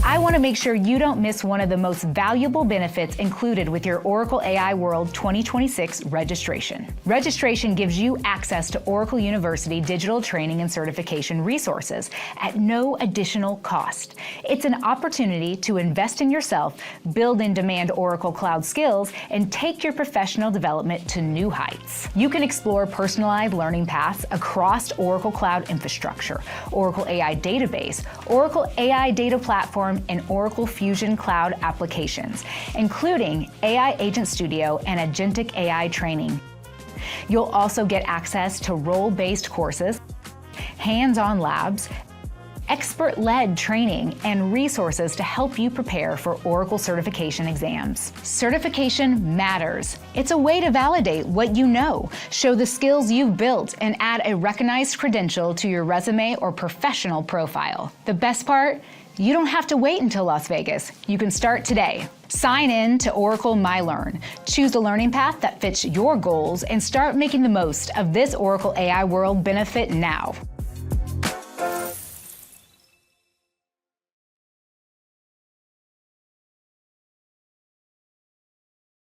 I want to make sure you don't miss one of the most valuable benefits included with your Oracle AI World 2026 registration. Registration gives you access to Oracle University digital training and certification resources at no additional cost. It's an opportunity to invest in yourself, build in-demand Oracle Cloud skills, and take your professional development to new heights. You can explore personalized learning paths across Oracle Cloud infrastructure, Oracle AI Database, Oracle AI Data Platform, and Oracle Fusion Cloud applications, including AI Agent Studio and agentic AI training. You'll also get access to role-based courses, hands-on labs, expert-led training, and resources to help you prepare for Oracle certification exams. Certification matters. It's a way to validate what you know, show the skills you've built, and add a recognized credential to your resume or professional profile. The best part? You don't have to wait until Las Vegas. You can start today. Sign in to Oracle MyLearn. Choose a learning path that fits your goals and start making the most of this Oracle AI World benefit now.